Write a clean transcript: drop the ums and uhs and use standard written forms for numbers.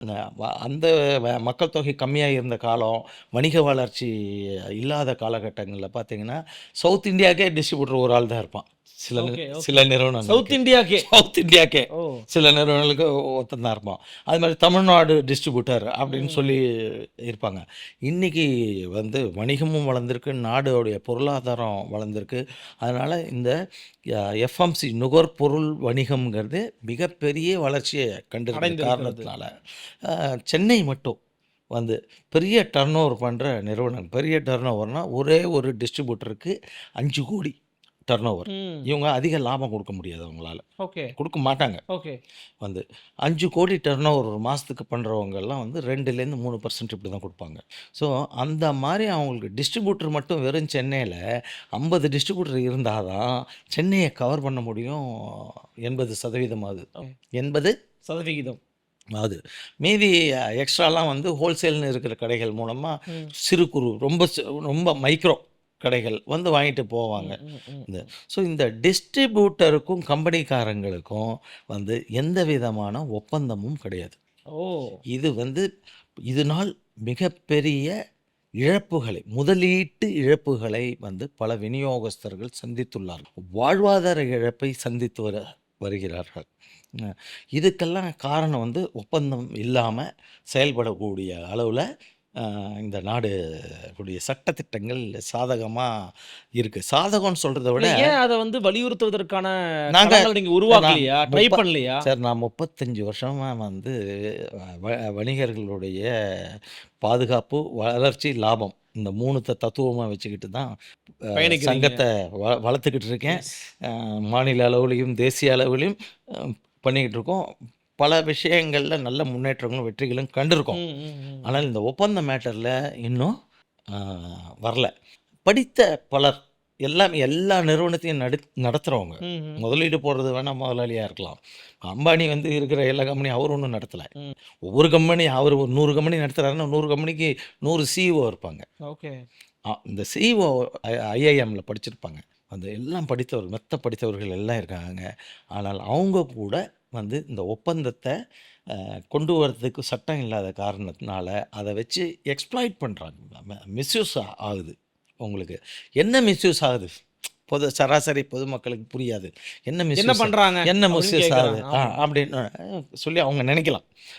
அந்த மக்கள் தொகை கம்மியாக இருந்த காலம், வணிக வளர்ச்சி இல்லாத காலகட்டங்களில் பார்த்தீங்கன்னா, சவுத் இந்தியாவுக்கே டிஸ்ட்ரிபியூட்டர் ஒரு ஆள் தான் இருப்பான். சில ஓகே, ஓகே. சில நிறுவனங்களுக்கு. சவுத் இந்தியாக்கே. சவுத் இந்தியாக்கே ஓ! சில நிறுவனங்களுக்கு ஒருத்தன் தான் இருப்பான். அது மாதிரி தமிழ்நாடு டிஸ்ட்ரிபியூட்டர் அப்படின்னு சொல்லி இருப்பாங்க. இன்னைக்கு வந்து வணிகமும் வளர்ந்திருக்கு, நாடோடைய பொருளாதாரம் வளர்ந்திருக்கு. அதனால இந்த எஃப்எம்சி நுகர்பொருள் வணிகம்ங்கிறது மிகப்பெரிய வளர்ச்சியை கண்டிருக்கிற அடைந்திருக்கிறது. காரணத்தினால, சென்னை மட்டும் வந்து பெரிய டர்ன் ஓவர் பண்ணுற நிறுவனம். பெரிய டர்ன் ஓவர்னா ஒரே ஒரு டிஸ்ட்ரிபியூட்டருக்கு 5 கோடி டர்ன் ஓவர். ம். இவங்க அதிக லாபம் கொடுக்க முடியாது அவங்களால. ஓகே, கொடுக்க மாட்டாங்க. ஓகே. வந்து 5 கோடி டர்ன் ஓவர் ஒரு மாதத்துக்கு பண்ணுறவங்கெல்லாம் வந்து 2லேருந்து 3% இப்படி தான் கொடுப்பாங்க. ஸோ அந்த மாதிரி அவங்களுக்கு டிஸ்ட்ரிபியூட்டர் மட்டும் வெறும் சென்னையில் 50 டிஸ்ட்ரிபியூட்டர் இருந்தால் தான் சென்னையை கவர் பண்ண முடியும். 80% ஆகுது. ஓ. 80 சதவிகிதம். ஆகுது. மீதி எக்ஸ்ட்ராலாம் வந்து ஹோல்சேல்னு இருக்கிற கடைகள் மூலமாக ம். சிறு குறு ரொம்ப மைக்ரோ கடைகள் வந்து வாங்கிட்டு போவாங்க. ம், ம், ம். இந்த இந்த டிஸ்ட்ரிபியூட்டருக்கும் கம்பெனிக்காரங்களுக்கும் வந்து எந்த விதமான ஒப்பந்தமும் கிடையாது. ஓ! இது வந்து இதனால் மிகப்பெரிய இழப்புகளை, முதலீட்டு இழப்புகளை வந்து பல விநியோகஸ்தர்கள் சந்தித்துள்ளார்கள். வாழ்வாதார இழப்பை சந்தித்து வருகிறார்கள். இதுக்கெல்லாம் காரணம் வந்து ஒப்பந்தம் இல்லாமல் செயல்படக்கூடிய அளவில் இந்த நாடு கூடிய சட்டதிட்டங்கள் சாதகமாக இருக்குது. சாதகம்னு சொல்கிறத விட ஏன் அத வந்து வலியுறுத்துவதற்கான நாங்க களங்கள் நீங்க உருவாக்கலையா? ட்ரை பண்ணலையா? சார் நான் 35 வருஷமாக வந்து வணிகர்களுடைய பாதுகாப்பு, வளர்ச்சி, லாபம் இந்த 3 தத்துவமாக வச்சுக்கிட்டு தான் பயணிக்கிறீங்க. சங்கத்தை வளர்த்துக்கிட்டு இருக்கேன். எஸ். மாநில அளவுலையும் தேசிய அளவிலையும் பண்ணிக்கிட்டு இருக்கோம். பல விஷயங்களில் நல்ல முன்னேற்றங்களும் வெற்றிகளும் கண்டிருக்கோம். ம், ம், ம். ஆனால் இந்த ஒப்பந்த மேட்டரில் இன்னும் வரல. படித்த பலர் எல்லா நிறுவனத்தையும் நடத்துகிறவங்க. ம், ம். முதலீடு போடுறது வேணால் முதலாளியாக இருக்கலாம். அம்பானி வந்து இருக்கிற எல்லா கம்பெனியும் அவர் ஒன்றும் நடத்தலை. ம். ஒவ்வொரு கம்பெனி அவர் ஒரு 100 கம்பெனி நடத்துகிறாருன்னா 100 கம்பெனிக்கு 100 சிஇஓ இருப்பாங்க. ஓகே. இந்த சிஇஓ ஐஐஎம்மில் படிச்சிருப்பாங்க. அந்த எல்லாம் படித்தவர்கள், மெத்த படித்தவர்கள் எல்லாம் இருக்காங்க. ஆனால் அவங்க கூட வந்து இந்த ஒப்பந்தத்தை கொண்டு வரதுக்கு சட்டம் இல்லாத காரணத்தினால அதை வச்சு எக்ஸ்ப்ளாய்ட் பண்ணுறாங்க. மிஸ்யூஸ் ஆகுது. உங்களுக்கு என்ன மிஸ்யூஸ் ஆகுது? சராசரி பொதுமக்களுக்கு புரியாது. என்ன என்ன மிஸ்யூஸ் பண்றாங்க? என்ன அப்படின்னு மிஸ்யூஸ் ஆகுது கேட்கறாங்க. ஆமா. அப்படின்னு சொல்லி அவங்க நினைக்கலாம்.